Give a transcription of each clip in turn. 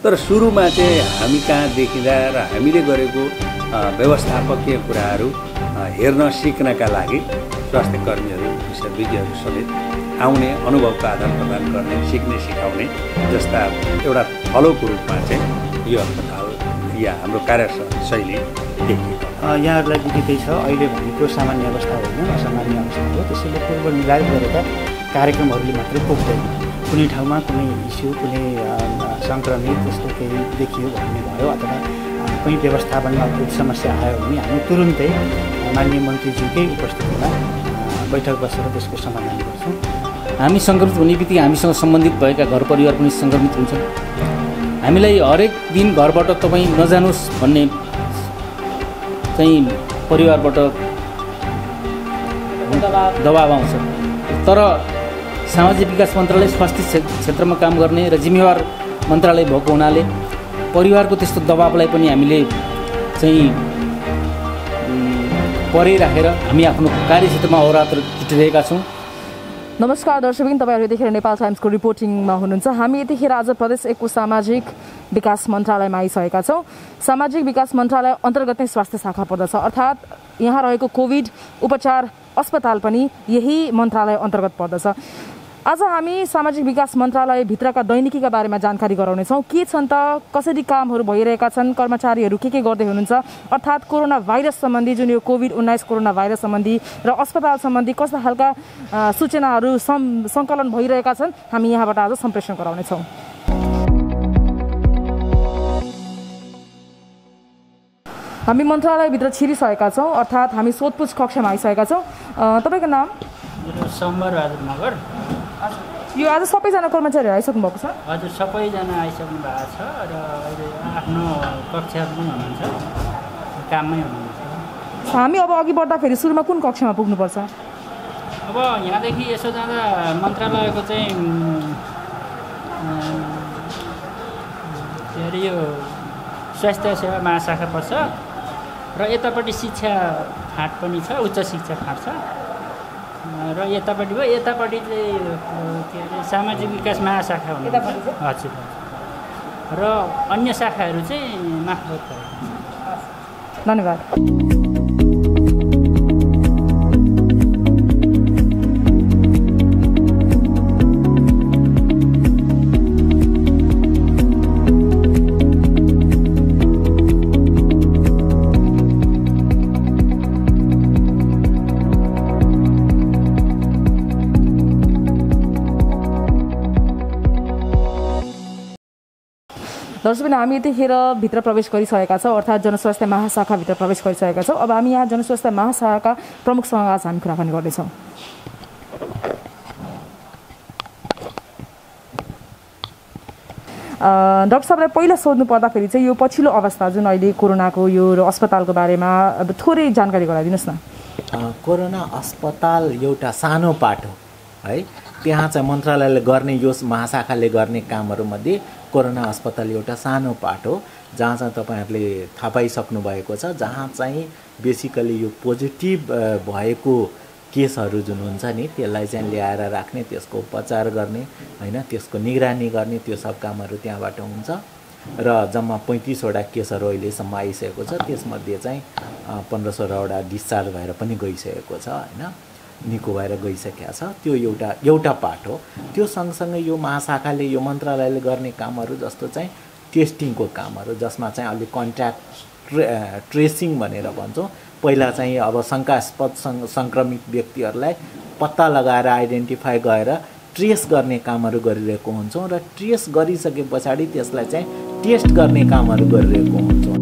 तर सुरुमा चाहिँ हामी कहाँ देखिँदा र हामीले गरेको व्यवस्थापकीय कुराहरू हेर्न सिक्नका लागि स्वास्थ्य कर्मीहरू विशेषज्ञहरू समेत आउने अनुभवको आदान प्रदान गर्ने सिक्ने सिकाउने जस्ता एउटा फलोको रूपमा चाहिँ यो अस्पताल या हाम्रो कार्यशैली देखिएको यहाँहरूलाई विदितै छ। अहिले भनेको सामान्य अवस्था होइन, असामान्य अवस्था हो। त्यसैले पूर्व निर्धारित गरेका कार्यक्रमहरूले मात्रै पुग्दैन। कुनै ठाउँमा कुनै इस्यु कुनै सङ्क्रमित त्यस्तो केही देखियो भन्ने भयो अथवा कुनै व्यवस्थापनमा कुनै समस्या आयो भने हामी तुरुन्तै माननीय मन्त्रीज्यूकै उपस्थितिमा बैठक बसेर त्यसको समाधान गर्छौँ। हामी सङ्क्रमित हुने बित्तिकै हामीसँग सम्बन्धित भएका घर परिवार पनि सङ्क्रमित हुन्छन्। हामीलाई हरेक दिन घरबाट तपाईँ नजानुहोस् भन्ने चाहिँ परिवारबाट दबाब आउँछ। तर सामाजिक विकास मन्त्रालय स्वास्थ्य क्षेत्रमा काम गर्ने र जिम्मेवार मन्त्रालय भएको हुनाले परिवारको त्यस्तो दबाबलाई पनि हामीले चाहिँ परै राखेर हामी आफ्नो कार्यक्षेत्रमा अहोरात्र जुटिरहेका छौँ। नमस्कार दर्शकबिन, तपाईँहरू यतिखेर नेपाल टाइम्सको रिपोर्टिङमा हुनुहुन्छ। हामी यतिखेर आज प्रदेश 1 को सामाजिक विकास मन्त्रालयमा आइसकेका छौँ। सामाजिक विकास मन्त्रालय अन्तर्गत नै स्वास्थ्य शाखा पर्दछ, अर्थात् यहाँ रहेको कोभिड उपचार अस्पताल पनि यही मन्त्रालय अन्तर्गत पर्दछ। आज हामी सामाजिक विकास मन्त्रालयभित्रका दैनिकीका बारेमा जानकारी गराउनेछौँ। के छन् त, कसरी कामहरू भइरहेका छन्, कर्मचारीहरू के गर्दै हुनुहुन्छ, अर्थात् कोरोना भाइरस सम्बन्धी जुन यो कोभिड-19 कोरोना भाइरस सम्बन्धी र अस्पताल सम्बन्धी कस्ता खालका सूचनाहरू सङ्कलन भइरहेका छन्, हामी यहाँबाट आज सम्प्रेषण गराउनेछौँ। हामी मन्त्रालयभित्र छिरिसकेका छौँ, अर्थात् हामी सोधपुछ कक्षमा आइसकेका छौँ। तपाईँको नाम? सम्बरबहादुर मगर। यो आज सबैजना कर्मचारीहरू आइसक्नु भएको छ? हजुर, सबैजना आइसक्नु भएको छ र अहिले आफ्नो कक्षामा हुनुहुन्छ, काममै हुनुहुन्छ। हामी अब अघि बढ्दाखेरि सुरुमा कुन कक्षामा पुग्नुपर्छ? अब यहाँदेखि यसो जाँदा मन्त्रालयको चाहिँ के अरे यो स्वास्थ्य सेवा महाशाखा पर्छ र यतापट्टि शिक्षा फाँट पनि छ, उच्च शिक्षा फाँट छ र यतापट्टि भयो, यतापट्टि चाहिँ के अरे सामाजिक विकास महाशाखा हुनुहुन्छ। हजुर, र अन्य शाखाहरू चाहिँ मार्फत गरेको। धन्यवाद। दर्शकबिन, हामी यतिखेर भित्र प्रवेश गरिसकेका छौँ, अर्थात् जनस्वास्थ्य महाशाखाभित्र प्रवेश गरिसकेका छौँ। अब हामी यहाँ जनस्वास्थ्य महाशाखाका प्रमुखसँग आज हामी कुराकानी गर्दैछौँ। डाक्टर साहबलाई पहिला सोध्नु पर्दाखेरि चाहिँ यो पछिल्लो अवस्था जुन अहिले कोरोनाको यो र अस्पतालको बारेमा अब थोरै जानकारी गराइदिनुहोस् न। कोरोना अस्पताल एउटा सानो पार्ट हो है। त्यहाँ चाहिँ मन्त्रालयले गर्ने यो महाशाखाले गर्ने कामहरूमध्ये कोरोना अस्पताल एउटा सानो पार्ट हो, जहाँ चाहिँ तपाईँहरूले थाहा पाइसक्नु भएको छ, जहाँ चाहिँ बेसिकली यो पोजिटिभ भएको केसहरू जुन हुन्छ नि त्यसलाई चाहिँ ल्याएर राख्ने, त्यसको उपचार गर्ने होइन, त्यसको निगरानी गर्ने, त्यो सब कामहरू त्यहाँबाट हुन्छ। र जम्मा 35वटा केसहरू अहिलेसम्म आइसकेको छ। त्यसमध्ये चाहिँ 1500वटा डिस्चार्ज भएर पनि गइसकेको छ होइन, निको भएर गइसकेको छ। त्यो एउटा पार्ट हो। त्यो सँगसँगै यो महाशाखाले यो मन्त्रालयले गर्ने कामहरू जस्तो चाहिँ टेस्टिङको कामहरू, जसमा चाहिँ अहिले कन्ट्याक्ट ट्रेसिङ भनेर भन्छौँ। पहिला चाहिँ अब शङ्कास्पद सङ्क्रमित व्यक्तिहरूलाई पत्ता लगाएर आइडेन्टिफाई गरेर ट्रेस गर्ने कामहरू गरिरहेको हुन्छौँ र ट्रेस गरिसके पछाडि त्यसलाई चाहिँ टेस्ट गर्ने कामहरू गरिरहेको हुन्छौँ।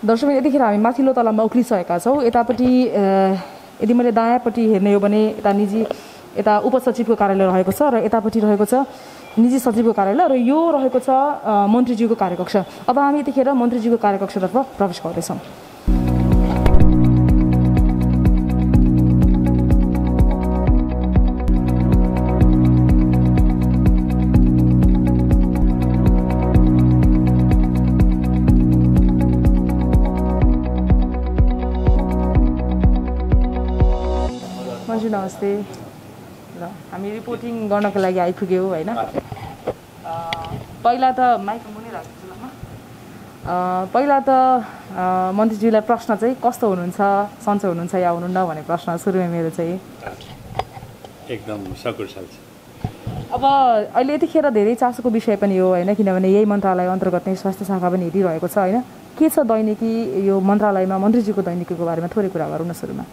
दर्शक, यतिखेर हामी माथिल्लो तलामा उक्लिसकेका छौँ। यतापट्टि यदि मैले दायाँपट्टि हेर्ने हो भने यता निजी यता उपसचिवको कार्यालय रहेको छ र यतापट्टि रहेको छ निजी सचिवको कार्यालय र यो रहेको छ मन्त्रीज्यूको कार्यकक्ष। अब हामी यतिखेर मन्त्रीज्यूको कार्यकक्षतर्फ प्रवेश गर्दैछौँ। मन्जु नमस्ते। र हामी रिपोर्टिङ गर्नको लागि आइपुग्यौँ होइन। पहिला त माइक मुनि राख्छु ल म। पहिला त मन्त्रीज्यूलाई प्रश्न चाहिँ कस्तो हुनुहुन्छ, सन्चो हुनुहुन्छ या हुनुहुन्न भन्ने प्रश्न सुरुमै मेरो चाहिँ। एकदम सकुशल छ। अब अहिले यतिखेर धेरै चासोको विषय पनि हो होइन, किनभने यही मन्त्रालय अन्तर्गत नै स्वास्थ्य शाखा पनि हेरिरहेको छ होइन। के छ दैनिकी यो मन्त्रालयमा, मन्त्रीज्यूको दैनिकीको बारेमा थोरै कुरा गरौँ न सुरुमा।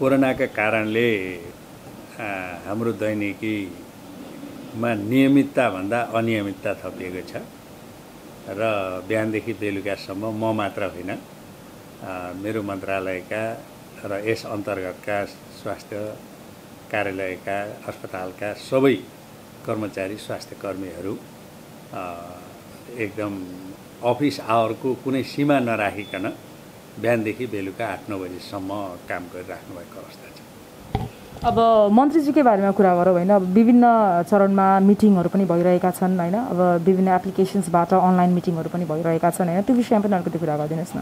कोरोनाका कारणले हाम्रो दैनिकीमा नियमितता भन्दा अनियमितता थपिएको छ र बिहानदेखि बेलुकासम्म म मात्र होइन, मेरो मन्त्रालयका र यस अन्तर्गतका स्वास्थ्य कार्यालयका अस्पतालका सबै कर्मचारी स्वास्थ्य कर्मीहरू एकदम अफिस आवरको कुनै सीमा नराखिकन बिहानदेखि बेलुका 8-9 बजीसम्म काम गरिराख्नु भएको अवस्था छ। अब मन्त्रीजीकै बारेमा कुरा गरौँ होइन। अब विभिन्न चरणमा मिटिङहरू पनि भइरहेका छन् होइन। अब विभिन्न एप्लिकेसन्सबाट अनलाइन मिटिङहरू पनि भइरहेका छन् होइन। त्यो विषयमा पनि अलिकति कुरा गरिदिनुहोस् न,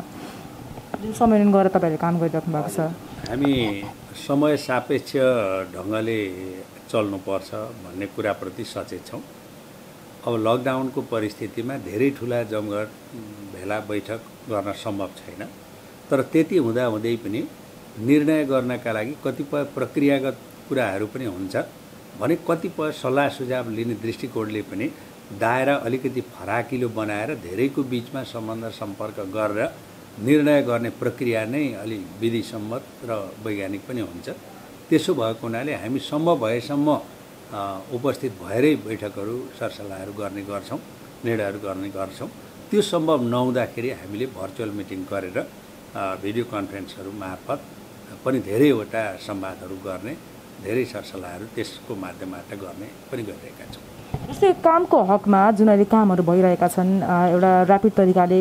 जुन समन्वयन गरेर तपाईँहरूले काम गरिराख्नु भएको छ। हामी समय सापेक्ष ढङ्गले चल्नुपर्छ भन्ने कुराप्रति सचेत छौँ। अब लकडाउनको परिस्थितिमा धेरै ठुला जमघट भेला बैठक गर्न सम्भव छैन, तर त्यति हुँदाहुँदै पनि निर्णय गर्नका लागि कतिपय प्रक्रियागत कुराहरू पनि हुन्छ भने कतिपय सल्लाह सुझाव लिने दृष्टिकोणले पनि दायरा अलिकति फराकिलो बनाएर धेरैको बिचमा सम्बन्ध सम्पर्क गरेर निर्णय गर्ने प्रक्रिया नै अलि विधिसम्मत र वैज्ञानिक पनि हुन्छ। त्यसो भएको हुनाले हामी सम्भव भएसम्म उपस्थित भएरै बैठकहरू सरसल्लाहहरू गर्ने गर्छौँ, निर्णयहरू गर्ने गर्छौँ। त्यो सम्भव नहुँदाखेरि हामीले भर्चुअल मिटिङ गरेर भिडियो कन्फरेन्सहरू मार्फत पनि धेरैवटा संवादहरू गर्ने, धेरै सरसल्लाहहरू त्यसको माध्यमबाट गर्ने पनि गरिरहेका छौँ। जस्तै कामको हकमा जुन अहिले कामहरू भइरहेका छन्, एउटा ऱ्यापिड तरिकाले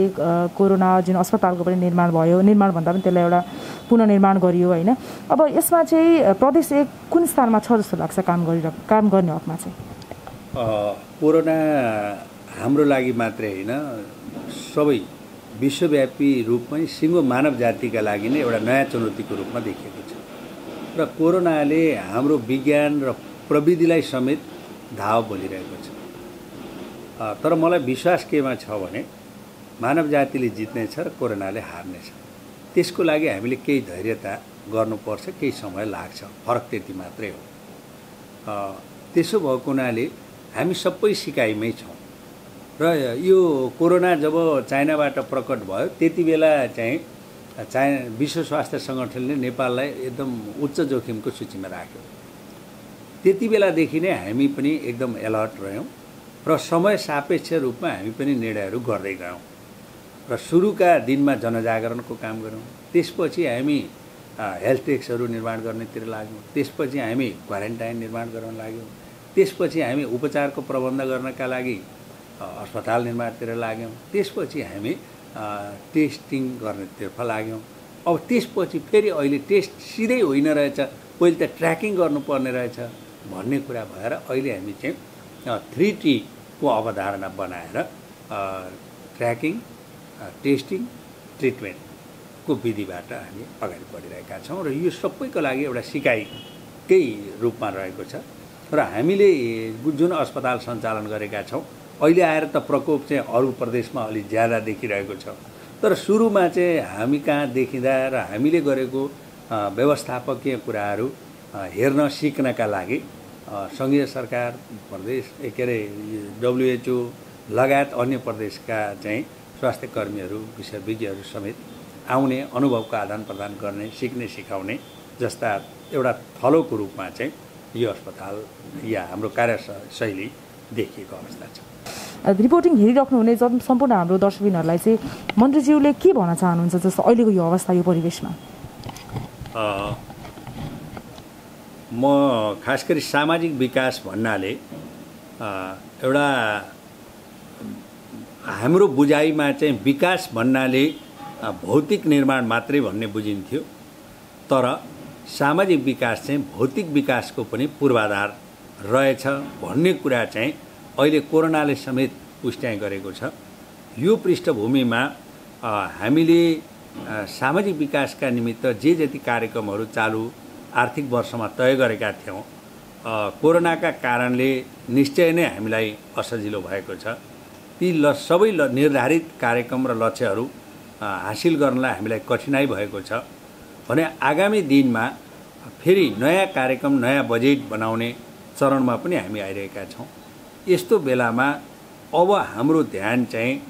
कोरोना जुन अस्पतालको पनि निर्माण भयो, निर्माण भन्दा पनि त्यसलाई एउटा पुनर्निर्माण गरियो होइन। अब यसमा चाहिँ प्रदेश एक कुन स्थानमा छ जस्तो लाग्छ काम गर्ने हकमा चाहिँ? कोरोना हाम्रो लागि मात्रै होइन, सबै विश्वव्यापी रूपमै सिङ्गो मानव जातिका लागि नै एउटा नयाँ चुनौतीको रूपमा देखिएको छ र कोरोनाले हाम्रो विज्ञान र प्रविधिलाई समेत धाव बोलिरहेको छ। तर मलाई विश्वास केमा छ भने मानव जातिले जित्नेछ र कोरोनाले हार्नेछ। त्यसको लागि हामीले केही धैर्यता गर्नुपर्छ, केही समय लाग्छ, फरक त्यति मात्रै हो। त्यसो भएको हुनाले हामी सबै सिकाइमै छौँ र यो कोरोना जब चाइनाबाट प्रकट भयो त्यति बेला चाहिँ विश्व स्वास्थ्य सङ्गठनले नेपाललाई एकदम उच्च जोखिमको सूचीमा राख्यो। त्यति बेलादेखि नै हामी पनि एकदम एलर्ट रह्यौँ र समय सापेक्ष रूपमा हामी पनि निर्णयहरू गर्दै गयौँ र सुरुका दिनमा जनजागरणको काम गऱ्यौँ। त्यसपछि हामी हेल्थ टेक्सहरू निर्माण गर्नेतिर लाग्यौँ। त्यसपछि हामी क्वारेन्टाइन निर्माण गर्न लाग्यौँ। त्यसपछि हामी उपचारको प्रबन्ध गर्नका लागि अस्पताल निर्माणतिर लाग्यौँ। त्यसपछि हामी टेस्टिङ गर्नेतर्फ लाग्यौँ। अब त्यसपछि फेरि अहिले टेस्ट सिधै होइन रहेछ, पहिले त ट्र्याकिङ गर्नुपर्ने रहेछ भन्ने कुरा भएर अहिले हामी चाहिँ 3T को अवधारणा बनाएर ट्र्याकिङ, टेस्टिङ, ट्रिटमेन्टको विधिबाट हामी अगाडि बढिरहेका छौँ र यो सबैको लागि एउटा सिकाइकै रूपमा रहेको छ र हामीले जुन अस्पताल सञ्चालन गरेका छौँ अहिले आएर त प्रकोप चाहिँ अरू प्रदेशमा अलि ज्यादा देखिरहेको छ, तर सुरुमा चाहिँ हामी कहाँ देखिँदा र हामीले गरेको व्यवस्थापकीय कुराहरू हेर्न सिक्नका लागि सङ्घीय सरकार, प्रदेश के अरे WHO लगायत अन्य प्रदेशका चाहिँ स्वास्थ्य कर्मीहरू, विशेषज्ञहरू समेत आउने, अनुभवको आदान प्रदान गर्ने, सिक्ने सिकाउने जस्ता एउटा थलोको रूपमा चाहिँ यो अस्पताल या हाम्रो कार्यशैली देखिएको अवस्था छ। रिपोर्टिङ हेरिराख्नुहुने सम्पूर्ण हाम्रो दर्शकबिनहरूलाई चाहिँ मन्त्रीज्यूले के भन्न चाहनुहुन्छ जस्तो अहिलेको यो अवस्था, यो परिवेशमा? म खास गरी सामाजिक विकास भन्नाले एउटा हाम्रो बुझाइमा चाहिँ विकास भन्नाले भौतिक निर्माण मात्रै भन्ने बुझिन्थ्यो, तर सामाजिक विकास चाहिँ भौतिक विकासको पनि पूर्वाधार रहेछ भन्ने कुरा चाहिँ अहिले कोरोनाले समेत पुष्टि गरेको छ। यो पृष्ठभूमिमा हामीले सामाजिक विकासका निमित्त जे जति कार्यक्रमहरू चालु आर्थिक वर्षमा तय गरेका थियौँ कोरोनाका कारणले निश्चय नै हामीलाई असजिलो भएको छ। ती सबै निर्धारित कार्यक्रम र लक्ष्यहरू हासिल गर्नलाई हामीलाई कठिनाइ भएको छ भने आगामी दिनमा फेरि नयाँ कार्यक्रम नयाँ बजेट बनाउने चरणमा पनि हामी आइरहेका छौँ। यस्तो बेलामा अब हाम्रो ध्यान चाहिँ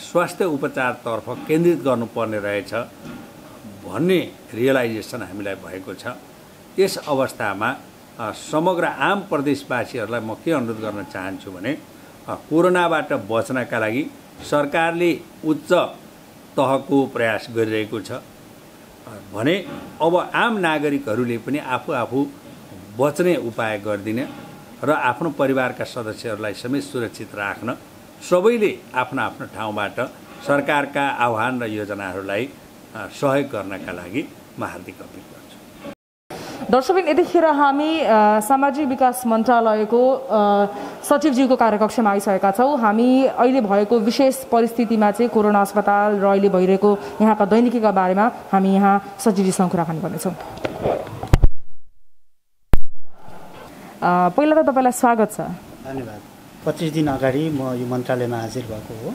स्वास्थ्य उपचारतर्फ केन्द्रित गर्नुपर्ने रहेछ भन्ने रियलाइजेसन हामीलाई भएको छ। यस अवस्थामा समग्र आम प्रदेशवासीहरूलाई म के अनुरोध गर्न चाहन्छु भने कोरोनाबाट बच्नका लागि सरकारले उच्च तहको प्रयास गरिरहेको छ भने अब आम नागरिकहरूले पनि आफू बच्ने उपाय गरिदिने र आफ्नो परिवारका सदस्यहरूलाई समेत सुरक्षित राख्न सबैले आफ्नो आफ्नो ठाउँबाट सरकारका आह्वान र योजनाहरूलाई सहयोग गर्नका लागि म हार्दिक अपील गर्छु। दर्शकबिन यतिखेर हामी सामाजिक विकास मन्त्रालयको सचिवज्यूको कार्यकक्षमा आइसकेका छौँ। हामी अहिले भएको विशेष परिस्थितिमा चाहिँ कोरोना अस्पताल र अहिले भइरहेको यहाँका दैनिकीका बारेमा हामी यहाँ सचिवजीसँग कुराकानी गर्नेछौँ। पहिला त तपाईँलाई स्वागत छ। धन्यवाद। 25 दिन अगाडि म यो मन्त्रालयमा हाजिर भएको हो।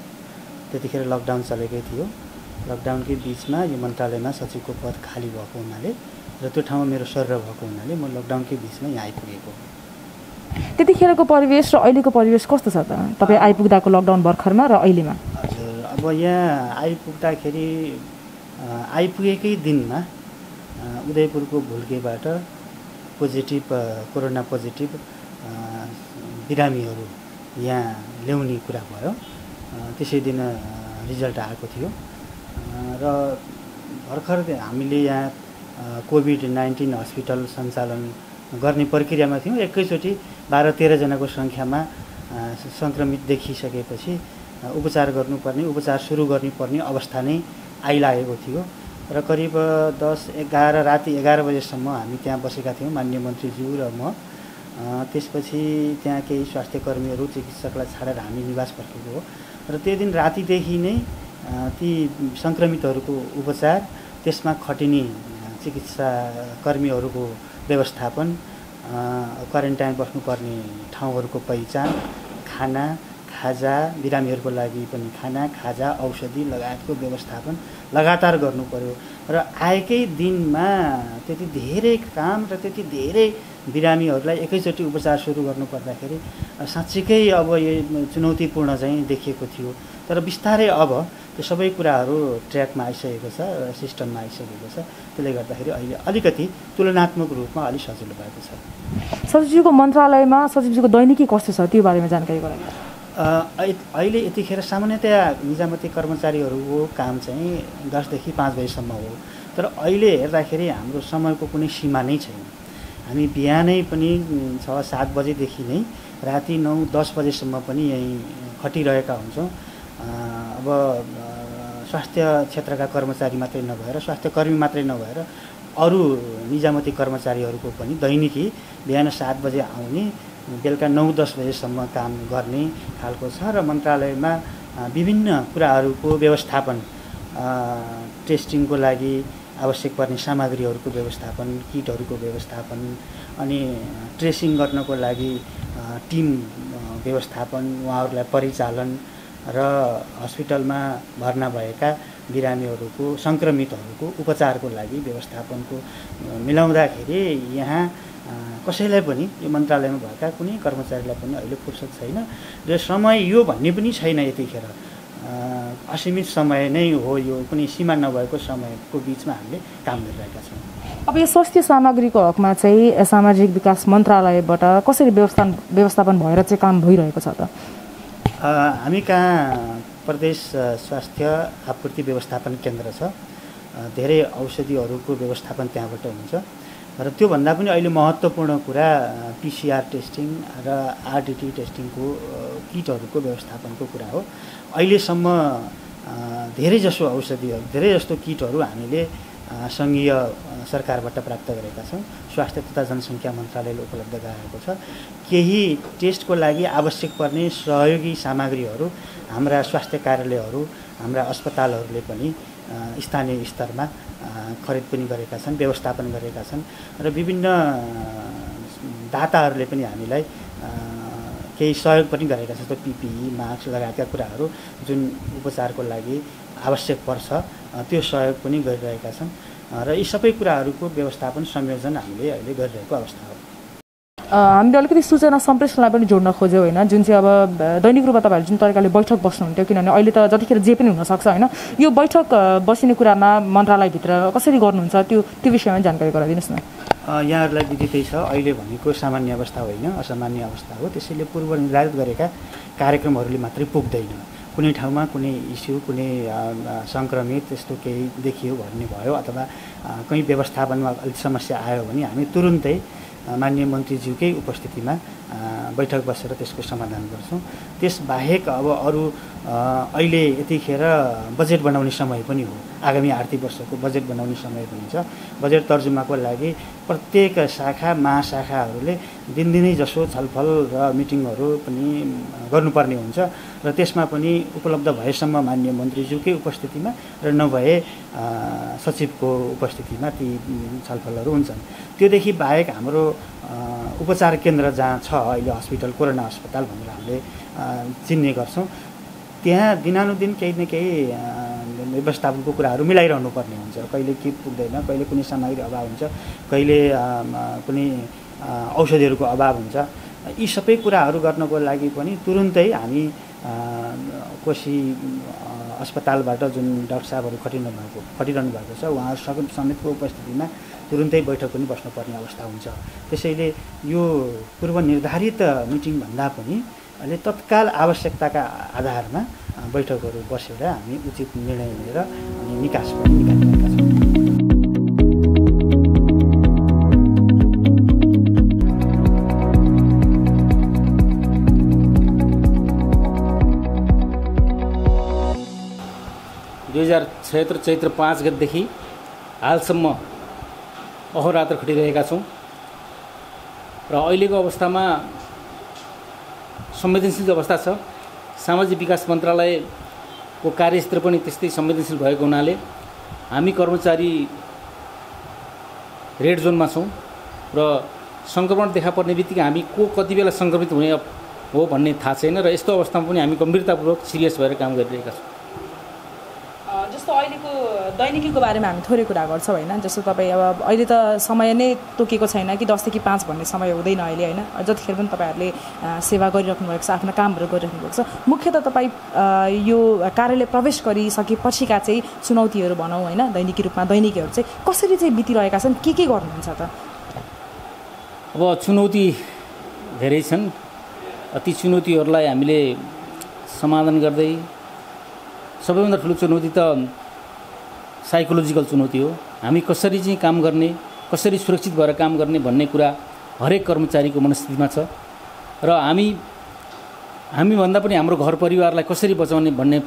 त्यतिखेर लकडाउन चलेकै थियो। लकडाउनकै बिचमा यो मन्त्रालयमा सचिवको पद खाली भएको हुनाले र त्यो ठाउँमा मेरो सर्र भएको हुनाले म लकडाउनकै बिचमा यहाँ आइपुगेको हो। त्यतिखेरको परिवेश र अहिलेको परिवेश कस्तो छ त तपाईँ आइपुग्दाको लकडाउन भर्खरमा र अहिलेमा? हजुर, अब यहाँ आइपुग्दाखेरि आइपुगेकै दिनमा उदयपुरको भुल्केबाट कोरोना पोजिटिभ बिरामीहरू यहाँ ल्याउने कुरा भयो। त्यसै दिन रिजल्ट आएको थियो र भर्खर हामीले यहाँ कोभिड-19 हस्पिटल सञ्चालन गर्ने प्रक्रियामा थियौँ। एकैचोटि 12-13 जनाको सङ्ख्यामा सङ्क्रमित देखिसकेपछि उपचार गर्नुपर्ने, उपचार सुरु गर्नुपर्ने अवस्था नै आइलागेको थियो र करिब 10-11 राति 11 बजेसम्म हामी त्यहाँ बसेका थियौँ, माननीय मन्त्रीज्यू र म। त्यसपछि त्यहाँ केही स्वास्थ्य कर्मीहरू चिकित्सकलाई छाडेर हामी निवास फर्केको हो र त्यो दिन रातिदेखि नै ती सङ्क्रमितहरूको उपचार, त्यसमा खटिने चिकित्सा कर्मीहरूको व्यवस्थापन, क्वारेन्टाइन बस्नुपर्ने ठाउँहरूको पहिचान, खाना खाजा, बिरामीहरूको लागि पनि खाना खाजा औषधि लगायतको व्यवस्थापन लगातार गर्नु पर्यो र आएकै दिनमा त्यति धेरै काम र त्यति धेरै बिरामीहरूलाई एकैचोटि उपचार सुरु गर्नु पर्दाखेरि साँच्चीकै अब यो चुनौतीपूर्ण चाहिँ देखिएको थियो। तर बिस्तारै अब त्यो सबै कुराहरू ट्र्याकमा आइसकेको छ र सिस्टममा आइसकेको छ। त्यसले गर्दाखेरि अहिले अलिकति तुलनात्मक रूपमा अलिक सजिलो भएको छ। सचिवजीको मन्त्रालयमा सचिवजीको दैनिकी कस्तो छ त्यो बारेमा जानकारी गराउनु। अहिले यतिखेर सामान्यतया निजामती कर्मचारीहरूको काम चाहिँ 10 देखि 5 बजेसम्म हो। तर अहिले हेर्दाखेरि हाम्रो समयको कुनै सीमा नै छैन। हामी बिहानै पनि 6-7 बजेदेखि नै राति 9-10 बजेसम्म पनि यहीँ खटिरहेका हुन्छौँ। अब स्वास्थ्य क्षेत्रका कर्मचारी मात्रै नभएर, स्वास्थ्यकर्मी मात्रै नभएर अरू निजामती कर्मचारीहरूको पनि दैनिकी बिहान 7 बजे आउने, बेलुका 9-10 बजेसम्म काम गर्ने खालको छ र मन्त्रालयमा विभिन्न कुराहरूको व्यवस्थापन, टेस्टिङको लागि आवश्यक पर्ने सामग्रीहरूको व्यवस्थापन, किटहरूको व्यवस्थापन, अनि ट्रेसिङ गर्नको लागि टिम व्यवस्थापन, उहाँहरूलाई परिचालन र हस्पिटलमा भर्ना भएका बिरामीहरूको, सङ्क्रमितहरूको उपचारको लागि व्यवस्थापनको मिलाउँदाखेरि यहाँ कसैलाई पनि यो मन्त्रालयमा भएका कुनै कर्मचारीलाई पनि अहिले फुर्सद छैन र समय यो भन्ने पनि छैन। यतिखेर असीमित समय नै हो, यो कुनै सीमा नभएको समयको बिचमा हामीले काम गरिरहेका छौँ। अब यो स्वास्थ्य सामग्रीको हकमा चाहिँ सामाजिक विकास मन्त्रालयबाट कसरी व्यवस्थापन भएर चाहिँ काम भइरहेको छ त? हामी कहाँ प्रदेश स्वास्थ्य आपूर्ति व्यवस्थापन केन्द्र छ। धेरै औषधिहरूको व्यवस्थापन त्यहाँबाट हुन्छ र त्योभन्दा पनि अहिले महत्त्वपूर्ण कुरा PCR टेस्टिङ र RDT टेस्टिङको किटहरूको व्यवस्थापनको कुरा हो। अहिलेसम्म धेरै जसो औषधिहरू, धेरै जस्तो किटहरू हामीले सङ्घीय सरकारबाट प्राप्त गरेका छौँ। स्वास्थ्य तथा जनसङ्ख्या मन्त्रालयले उपलब्ध गराएको छ। केही टेस्टको लागि आवश्यक पर्ने सहयोगी सामग्रीहरू हाम्रा स्वास्थ्य कार्यालयहरू, हाम्रा अस्पतालहरूले पनि स्थानीय स्तरमा खरिद पनि गरेका छन्, व्यवस्थापन गरेका छन् र विभिन्न दाताहरूले पनि हामीलाई केही सहयोग पनि गरेका छन्। जस्तो पिपिई, मास्क लगायतका कुराहरू जुन उपचारको लागि आवश्यक पर्छ त्यो सहयोग पनि गरिरहेका छन् र यी सबै कुराहरूको व्यवस्थापन संयोजन हामीले अहिले गरिरहेको अवस्था हो। हामीले अलिकति सूचना सम्प्रेषणलाई पनि जोड्न खोज्यौँ होइन, जुन चाहिँ अब दैनिक रूपमा तपाईँहरू जुन तरिकाले बैठक बस्नुहुन्थ्यो, किनभने अहिले त जतिखेर जे पनि हुनसक्छ होइन, यो बैठक बसिने कुरामा मन्त्रालयभित्र कसरी गर्नुहुन्छ त्यो विषयमा जानकारी गराइदिनुहोस् न। यहाँहरूलाई विदितै छ, अहिले भनेको सामान्य अवस्था होइन, असामान्य अवस्था हो। त्यसैले पूर्व निर्धारित गरेका कार्यक्रमहरूले मात्रै पुग्दैन। कुनै ठाउँमा कुनै इस्यु, कुनै सङ्क्रमित त्यस्तो केही देखियो भन्ने भयो अथवा कहीँ व्यवस्थापनमा अलिक समस्या आयो भने हामी तुरुन्तै माननीय मन्त्रीज्यूकै उपस्थितिमा बैठक बसेर त्यसको समाधान गर्छौँ। त्यसबाहेक अब अरू अहिले यतिखेर बजेट बनाउने समय पनि हो, आगामी आर्थिक वर्षको बजेट बनाउने समय पनि छ। बजेट तर्जुमाको लागि प्रत्येक शाखा महाशाखाहरूले दिनदिनै जसो छलफल र मिटिङहरू पनि गर्नुपर्ने हुन्छ र त्यसमा पनि उपलब्ध भएसम्म माननीय मन्त्रीज्यूकै उपस्थितिमा र नभए सचिवको उपस्थितिमा ती छलफलहरू हुन्छन्। त्योदेखि बाहेक हाम्रो उपचार केन्द्र जहाँ छ अहिले हस्पिटल, कोरोना अस्पताल भनेर हामीले चिन्ने गर्छौँ, त्यहाँ दिनानुदिन केही न केही व्यवस्थापनको कुराहरू मिलाइरहनु पर्ने हुन्छ। कहिले के पुग्दैन, कहिले कुनै सामग्री अभाव हुन्छ, कहिले कुनै औषधिहरूको अभाव हुन्छ। यी सबै कुराहरू गर्नको लागि पनि तुरुन्तै हामी कोशी अस्पतालबाट जुन डाक्टर साहबहरू खटिरहनु भएको छ उहाँहरू समेतको उपस्थितिमा तुरुन्तै बैठक पनि बस्नुपर्ने अवस्था हुन्छ। त्यसैले यो पूर्व निर्धारित मिटिङभन्दा पनि अहिले तत्काल आवश्यकताका आधारमा बैठकहरू बसेर हामी उचित निर्णय लिएर अनि निकास पनि निकालिरहेका छौँ। चैत्र 5 गतेदेखि हालसम्म अहोरात्र खटिरहेका छौँ र अहिलेको अवस्थामा संवेदनशील अवस्था छ। सामाजिक विकास मन्त्रालयको कार्यक्षेत्र पनि त्यस्तै संवेदनशील भएको हुनाले हामी कर्मचारी रेड जोनमा छौँ र सङ्क्रमण देखा पर्ने बित्तिकै हामी को कति बेला सङ्क्रमित हुने हो भन्ने थाहा छैन र यस्तो अवस्थामा पनि हामी गम्भीरतापूर्वक सिरियस भएर काम गरिरहेका छौँ। जस्तो अहिलेको दैनिकीको बारेमा हामी थोरै कुरा गर्छौँ होइन, जस्तो तपाईँ अब अहिले त समय नै तोकेको छैन कि 10 देखि 5 भन्ने समय हुँदैन अहिले होइन, जतिखेर पनि तपाईँहरूले सेवा गरिराख्नु भएको छ, आफ्नो कामहरू गरिराख्नु भएको छ। मुख्यतः तपाईँ यो कार्यालय प्रवेश गरिसकेपछिका चाहिँ चुनौतीहरू भनौँ होइन, दैनिकी रूपमा दैनिकीहरू चाहिँ कसरी चाहिँ बितिरहेका छन्, के गर्नुहुन्छ त? अब चुनौती धेरै छन्। ती चुनौतीहरूलाई हामीले समाधान गर्दै सबैभन्दा ठुलो चुनौती त साइकोलोजिकल चुनौती हो। हामी कसरी चाहिँ काम गर्ने, कसरी सुरक्षित भएर काम गर्ने भन्ने कुरा हरेक कर्मचारीको मनस्थितिमा छ र हामीभन्दा पनि हाम्रो घर परिवारलाई कसरी बचाउने भन्ने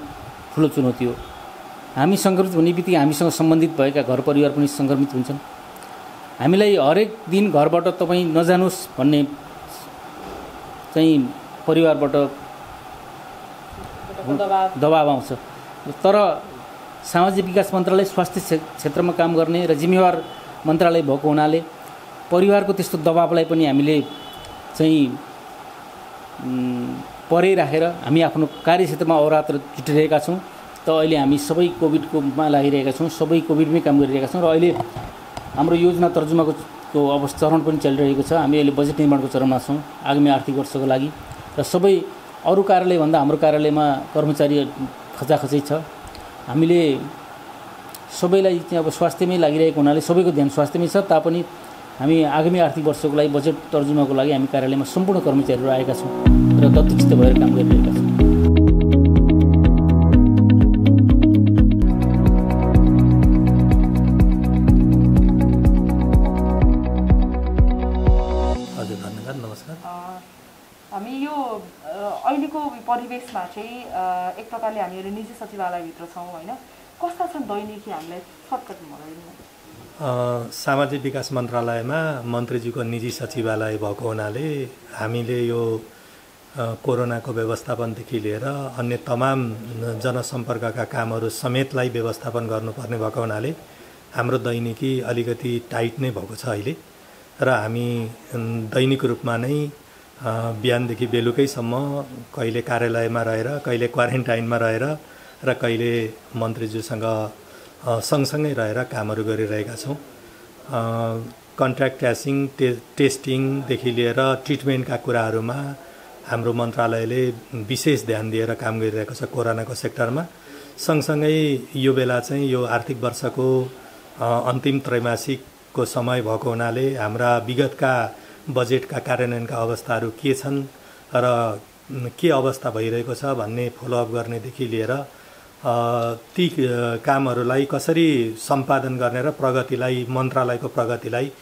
ठुलो चुनौती हो। हामी सङ्क्रमित हुने बित्तिकै हामीसँग सम्बन्धित भएका घर परिवार पनि सङ्क्रमित हुन्छन्। हामीलाई हरेक दिन घरबाट तपाईँ नजानुहोस् भन्ने चाहिँ परिवारबाट दबाब आउँछ। तर सामाजिक विकास मन्त्रालय स्वास्थ्य क्षेत्रमा काम गर्ने र जिम्मेवार मन्त्रालय भएको हुनाले परिवारको त्यस्तो दबाबलाई पनि हामीले चाहिँ परै राखेर हामी आफ्नो कार्यक्षेत्रमा अहोरात्र जुटिरहेका छौँ। त अहिले हामी सबै कोभिडकोमा लागिरहेका छौँ, सबै कोभिडमै काम गरिरहेका छौँ र अहिले हाम्रो योजना तर्जुमाको चरण पनि चलिरहेको छ। हामी अहिले बजेट निर्माणको चरणमा छौँ आगामी आर्थिक वर्षको लागि र सबै अरू कार्यालयभन्दा हाम्रो कार्यालयमा कर्मचारी खचाखचै छ। हामीले सबैलाई चाहिँ अब स्वास्थ्यमै लागिरहेको हुनाले सबैको ध्यान स्वास्थ्यमै छ, तापनि हामी आगामी आर्थिक वर्षको लागि बजेट तर्जुमाको लागि हामी कार्यालयमा सम्पूर्ण कर्मचारीहरू आएका छौँ र दत्तचित्त भएर काम गरिरहेका छौँ। हामी यो अहिलेको परिवेशमा चाहिँ एक प्रकारले हामीहरू निजी सचिवालयभित्र छौँ होइन, कस्ता छन् दैनिकी हामीलाई सर्टकट भनिदिनु। सामाजिक विकास मन्त्रालयमा मन्त्रीज्यूको निजी सचिवालय भएको हुनाले हामीले यो कोरोनाको व्यवस्थापनदेखि लिएर अन्य तमाम जनसम्पर्कका कामहरू समेतलाई व्यवस्थापन गर्नुपर्ने भएको हुनाले हाम्रो दैनिकी अलिकति टाइट नै भएको छ अहिले र हामी दैनिक रूपमा नै बिहानदेखि बेलुकैसम्म कहिले कार्यालयमा रहेर कहिले क्वारेन्टाइनमा रहेर र कहिले मन्त्रीज्यूसँग सँगसँगै रहेर कामहरू गरिरहेका छौँ। कन्ट्र्याक्ट ट्रेसिङ टेस्टिङदेखि लिएर ट्रिटमेन्टका कुराहरूमा हाम्रो मन्त्रालयले विशेष ध्यान दिएर काम गरिरहेको छ कोरोनाको सेक्टरमा। सँगसँगै यो बेला चाहिँ यो आर्थिक वर्षको अन्तिम त्रैमासिकको समय भएको हुनाले हाम्रा विगतका बजेटका कार्यान्वयनका अवस्थाहरू के छन् र के अवस्था भइरहेको छ भन्ने फलोअप गर्नेदेखि लिएर ती कामहरूलाई कसरी सम्पादन गर्ने र प्रगतिलाई मन्त्रालयको प्रगतिलाई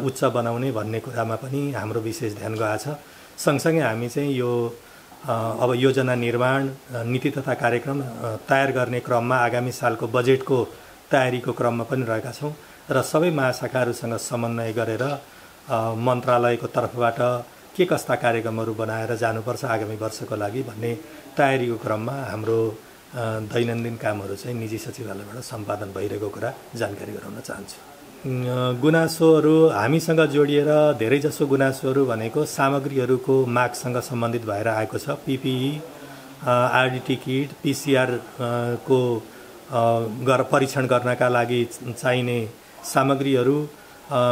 उच्च बनाउने भन्ने कुरामा पनि हाम्रो विशेष ध्यान गएको छ। सँगसँगै हामी चाहिँ यो अब योजना निर्माण नीति तथा कार्यक्रम तयार गर्ने क्रममा आगामी सालको बजेटको तयारीको क्रममा पनि रहेका छौँ र सबै महाशाखाहरूसँग समन्वय गरेर मन्त्रालयको तर्फबाट के कस्ता कार्यक्रमहरू बनाएर जानुपर्छ आगामी वर्षको लागि भन्ने तयारीको क्रममा हाम्रो दैनन्दिन कामहरू चाहिँ निजी सचिवालयबाट सम्पादन भइरहेको कुरा जानकारी गराउन चाहन्छु। गुनासोहरू हामीसँग जोडिएर धेरैजसो गुनासोहरू भनेको सामग्रीहरूको मागसँग सम्बन्धित भएर आएको छ। पिपिई, आरडिटी किट, पिसिआर को परीक्षण गर्नका लागि चाहिने सामग्रीहरू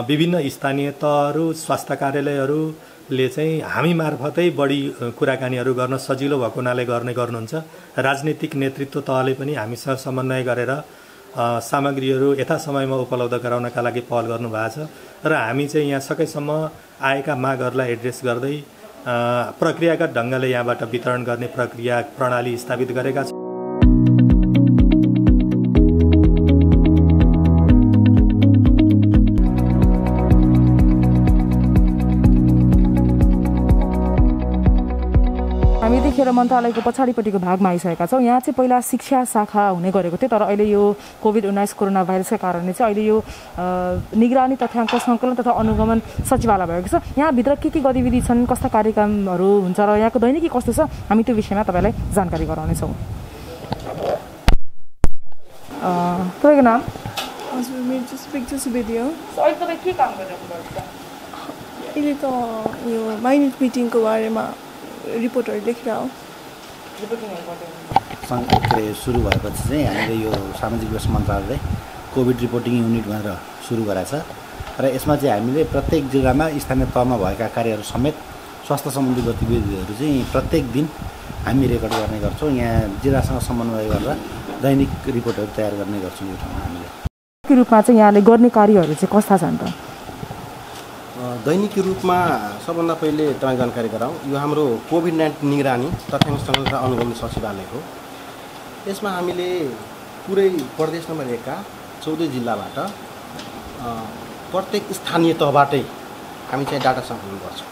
विभिन्न स्थानीय तहहरू स्वास्थ्य कार्यालयहरूले चाहिँ हामी मार्फतै बढी कुराकानीहरू गर्न सजिलो भएको हुनाले गर्नुहुन्छ। राजनीतिक नेतृत्व तहले पनि हामीसँग समन्वय गरेर सामग्रीहरू यथासमयमा उपलब्ध गराउनका लागि पहल गर्नुभएको छ र हामी चाहिँ यहाँ सकेसम्म आएका मागहरूलाई एड्रेस गर्दै प्रक्रियागत ढङ्गले यहाँबाट वितरण गर्ने प्रक्रिया प्रणाली स्थापित गरेका छौँ। हामी यतिखेर मन्त्रालयको पछाडिपट्टिको भागमा आइसकेका छौँ। यहाँ चाहिँ पहिला शिक्षा शाखा हुने गरेको थियो, तर अहिले यो कोभिड-19 कोरोना भाइरसका कारणले चाहिँ अहिले यो निगरानी तथ्याङ्क सङ्कलन तथा अनुगमन सचिवालय भएको छ। यहाँभित्र के गतिविधि छन्, कस्ता कार्यक्रमहरू हुन्छ र यहाँको दैनिकी कस्तो छ, हामी त्यो विषयमा तपाईँलाई जानकारी गराउनेछौँ। तपाईँको नाम? हजुर, मेरो चाहिँ सुपेक्षा सुवेदी हो। अहिले तपाईँ के काम गरिरहनु भएको छ? अहिले त यो माइनेट मिटिङको बारेमा रिपोर्टहरू लेखेर हो। सुरु भएपछि चाहिँ हामीले यो सामाजिक विकास मन्त्रालयले कोभिड रिपोर्टिङ युनिट भनेर सुरु गरेको छ र यसमा चाहिँ हामीले प्रत्येक जिल्लामा स्थानीय तहमा भएका कार्यहरू समेत स्वास्थ्य सम्बन्धी गतिविधिहरू चाहिँ प्रत्येक दिन हामी रेकर्ड गर्ने गर्छौँ। यहाँ जिल्लासँग समन्वय गरेर दैनिक रिपोर्टहरू तयार गर्ने गर्छौँ। यो ठाउँमा हामीले रूपमा चाहिँ यहाँले गर्ने कार्यहरू चाहिँ कस्ता छन् त? दैनिक रूपमा सबभन्दा पहिले तपाईँ जानकारी गराउँ, यो हाम्रो कोभिड-19 निगरानी तथ्याङ्क सङ्कलन तथा अनुगमन सचिवालय हो। यसमा हामीले पुरै प्रदेश नम्बर 1 का 14 जिल्लाबाट प्रत्येक स्थानीय तहबाटै हामी चाहिँ डाटा सङ्कलन गर्छौँ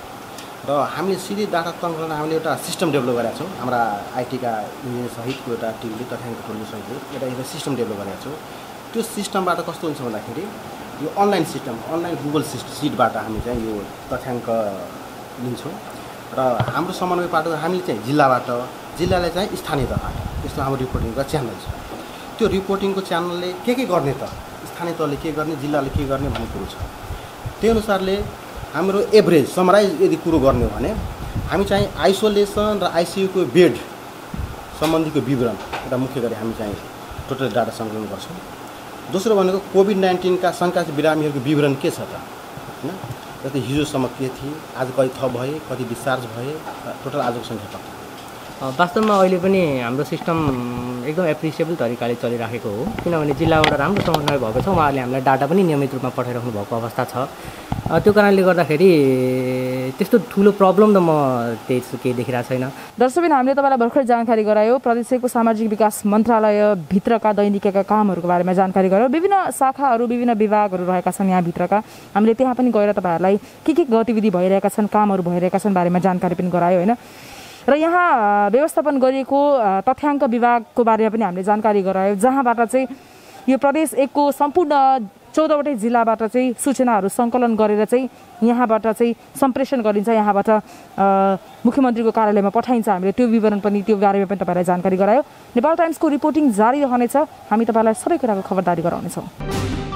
र हामीले सिधै डाटा सङ्कलन हामीले एउटा सिस्टम डेभलप गरेका छौँ। हाम्रा आइटीका इन्जिनियर सहितको एउटा टिमले तथ्याङ्क टोली सहित एउटा सिस्टम डेभलप गरेका छौँ। त्यो सिस्टमबाट कस्तो हुन्छ भन्दाखेरि यो अनलाइन सिस्टम, अनलाइन गुगल सिटबाट हामी चाहिँ यो तथ्याङ्क लिन्छौँ र हाम्रो समन्वयबाट हामीले चाहिँ जिल्लाले चाहिँ स्थानीय तहबाट यस्तो हाम्रो रिपोर्टिङको च्यानल छ। त्यो रिपोर्टिङको च्यानलले के गर्ने त, स्थानीय तहले के गर्ने, जिल्लाले के गर्ने भन्ने कुरो छ। त्यो अनुसारले हाम्रो एभरेज समराइज यदि कुरो गर्ने हो भने हामी चाहिँ आइसोलेसन र आइसियुको बेड सम्बन्धीको विवरण एउटा मुख्य गरी हामी चाहिँ टोटल डाटा सङ्कलन गर्छौँ। दोस्रो भनेको कोभिड-19 का शङ्का बिरामीहरूको विवरण के छ त, होइन, जस्तै हिजोसम्म के थिए, आज कति थप भए, कति डिस्चार्ज भए, टोटल आजको सङ्ख्या कति। वास्तवमा अहिले पनि हाम्रो सिस्टम एकदम एप्रिसिएबल तरिकाले चलिराखेको हो, किनभने जिल्लाबाट राम्रो समन्वय भएको छ। उहाँहरूले हामीलाई डाटा पनि नियमित रूपमा पठाइराख्नु भएको अवस्था छ। त्यो कारणले गर्दाखेरि त्यस्तो ठुलो प्रब्लम त म केही देखिरहेको छैन। दर्शकबिन हामीले तपाईँलाई भर्खर जानकारी गरायो, प्रदेशको सामाजिक विकास मन्त्रालयभित्रका दैनिकीका कामहरूको बारेमा जानकारी गरायो। विभिन्न शाखाहरू, विभिन्न विभागहरू रहेका छन् यहाँभित्रका। हामीले त्यहाँ पनि गएर तपाईँहरूलाई के गतिविधि भइरहेका छन्, कामहरू भइरहेका छन् बारेमा जानकारी पनि गरायो, होइन। र यहाँ व्यवस्थापन गरिएको तथ्याङ्क विभागको बारेमा पनि हामीले जानकारी गरायो, जहाँबाट चाहिँ यो प्रदेश 1 को सम्पूर्ण 14वटै जिल्लाबाट चाहिँ सूचनाहरू सङ्कलन गरेर चाहिँ यहाँबाट चाहिँ सम्प्रेषण गरिन्छ, यहाँबाट मुख्यमन्त्रीको कार्यालयमा पठाइन्छ। हामीले त्यो विवरण पनि त्यो बारेमा पनि तपाईँलाई जानकारी गरायो। नेपाल टाइम्सको रिपोर्टिङ जारी रहनेछ, हामी तपाईँलाई सबै कुराको खबरदारी गराउनेछौँ।